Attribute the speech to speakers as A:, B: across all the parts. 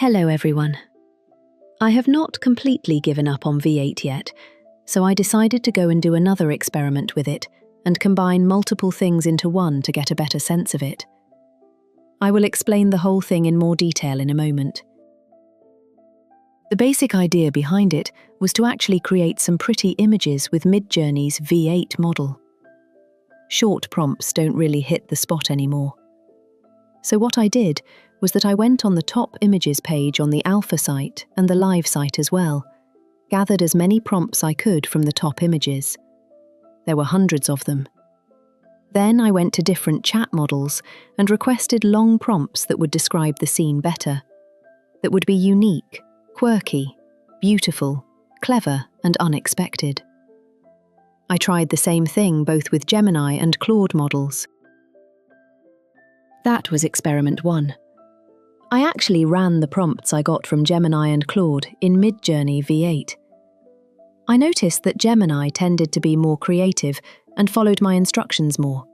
A: Hello everyone. I have not completely given up on V8 yet, so I decided to go and do another experiment with it and combine multiple things into one to get a better sense of it. I will explain the whole thing in more detail in a moment. The basic idea behind it was to actually create some pretty images with Midjourney's V8 model. Short prompts don't really hit the spot anymore. So what I did was that I went on the top images page on the alpha site and the live site as well, gathered as many prompts I could from the top images. There were hundreds of them. Then I went to different chat models and requested long prompts that would describe the scene better, that would be unique, quirky, beautiful, clever, and unexpected. I tried the same thing both with Gemini and Claude models. That was experiment 1. I actually ran the prompts I got from Gemini and Claude in Midjourney V8. I noticed that Gemini tended to be more creative and followed my instructions more,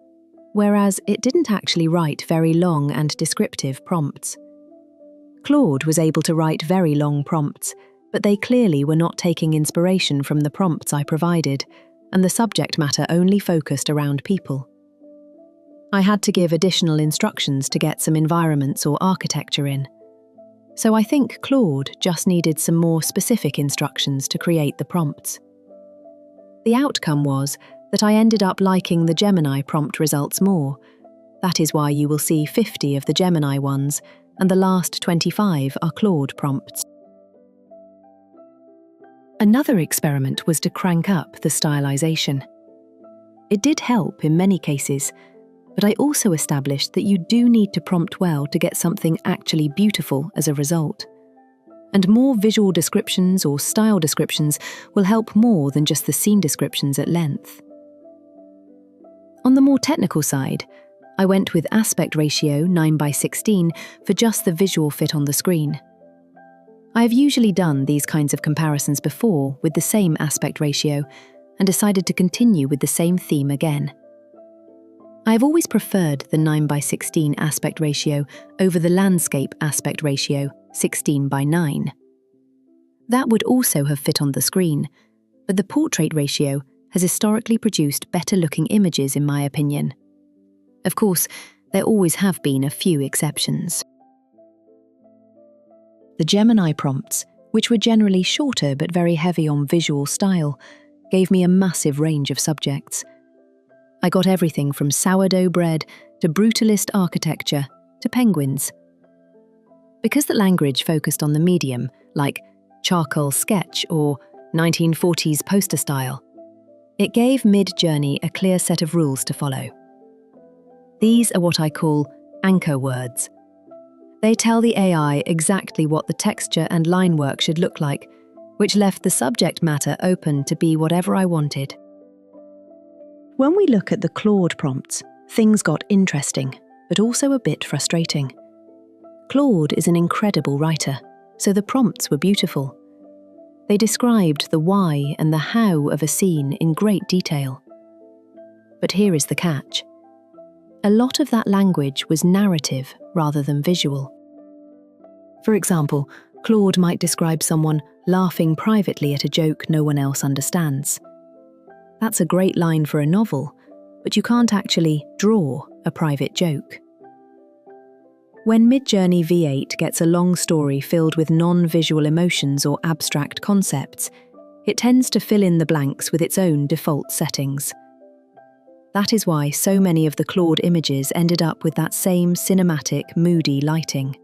A: whereas it didn't actually write very long and descriptive prompts. Claude was able to write very long prompts, but they clearly were not taking inspiration from the prompts I provided, and the subject matter only focused around people. I had to give additional instructions to get some environments or architecture in. So I think Claude just needed some more specific instructions to create the prompts. The outcome was that I ended up liking the Gemini prompt results more. That is why you will see 50 of the Gemini ones, and the last 25 are Claude prompts. Another experiment was to crank up the stylization. It did help in many cases, but I also established that you do need to prompt well to get something actually beautiful as a result. And more visual descriptions or style descriptions will help more than just the scene descriptions at length. On the more technical side, I went with aspect ratio 9:16 for just the visual fit on the screen. I have usually done these kinds of comparisons before with the same aspect ratio and decided to continue with the same theme again. I have always preferred the 9:16 aspect ratio over the landscape aspect ratio 16:9. That would also have fit on the screen, but the portrait ratio has historically produced better looking images in my opinion. Of course, there always have been a few exceptions. The Gemini prompts, which were generally shorter but very heavy on visual style, gave me a massive range of subjects. I got everything from sourdough bread to brutalist architecture to penguins. Because the language focused on the medium, like charcoal sketch or 1940s poster style, it gave Midjourney a clear set of rules to follow. These are what I call anchor words. They tell the AI exactly what the texture and line work should look like, which left the subject matter open to be whatever I wanted. When we look at the Claude prompts, things got interesting, but also a bit frustrating. Claude is an incredible writer, so the prompts were beautiful. They described the why and the how of a scene in great detail. But here is the catch. A lot of that language was narrative rather than visual. For example, Claude might describe someone laughing privately at a joke no one else understands. That's a great line for a novel, but you can't actually draw a private joke. When Midjourney V8 gets a long story filled with non-visual emotions or abstract concepts, it tends to fill in the blanks with its own default settings. That is why so many of the Claude images ended up with that same cinematic, moody lighting.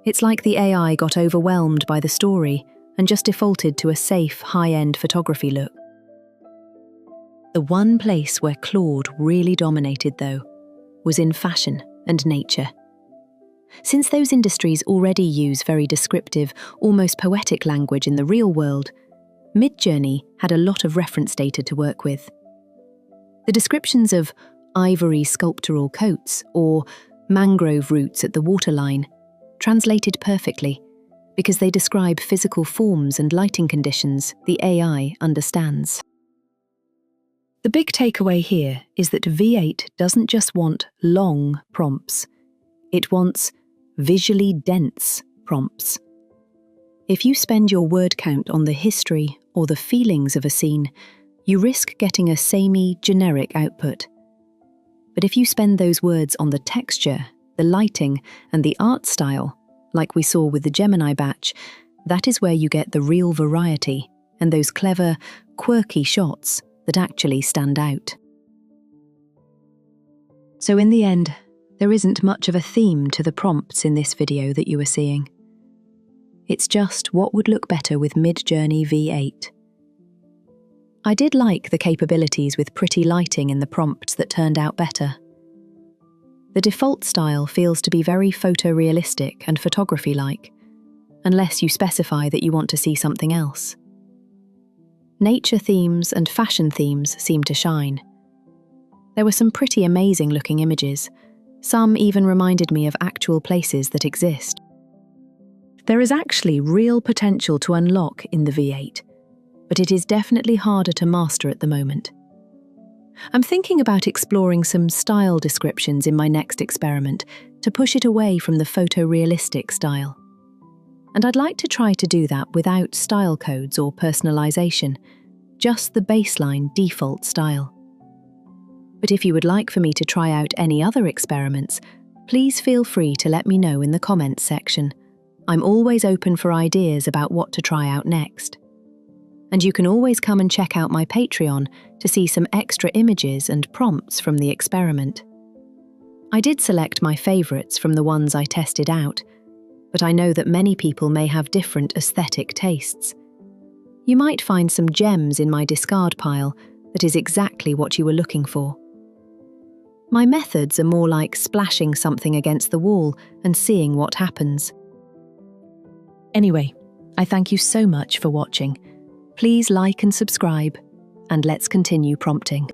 A: It's like the AI got overwhelmed by the story and just defaulted to a safe, high-end photography look. The one place where Claude really dominated, though, was in fashion and nature. Since those industries already use very descriptive, almost poetic language in the real world, Midjourney had a lot of reference data to work with. The descriptions of ivory sculptural coats or mangrove roots at the waterline translated perfectly because they describe physical forms and lighting conditions the AI understands. The big takeaway here is that V8 doesn't just want long prompts. It wants visually dense prompts. If you spend your word count on the history or the feelings of a scene, you risk getting a samey, generic output. But if you spend those words on the texture, the lighting, and the art style, like we saw with the Gemini batch, that is where you get the real variety and those clever, quirky shots that actually stand out. So in the end, there isn't much of a theme to the prompts in this video that you are seeing. It's just what would look better with Midjourney V8. I did like the capabilities with pretty lighting in the prompts that turned out better. The default style feels to be very photorealistic and photography-like, unless you specify that you want to see something else. Nature themes and fashion themes seem to shine. There were some pretty amazing-looking images. Some even reminded me of actual places that exist. There is actually real potential to unlock in the V8, but it is definitely harder to master at the moment. I'm thinking about exploring some style descriptions in my next experiment to push it away from the photorealistic style. And I'd like to try to do that without style codes or personalization, just the baseline default style. But if you would like for me to try out any other experiments, please feel free to let me know in the comments section. I'm always open for ideas about what to try out next. And you can always come and check out my Patreon to see some extra images and prompts from the experiment. I did select my favourites from the ones I tested out, but I know that many people may have different aesthetic tastes. You might find some gems in my discard pile that is exactly what you were looking for. My methods are more like splashing something against the wall and seeing what happens. Anyway, I thank you so much for watching. Please like and subscribe, and let's continue prompting.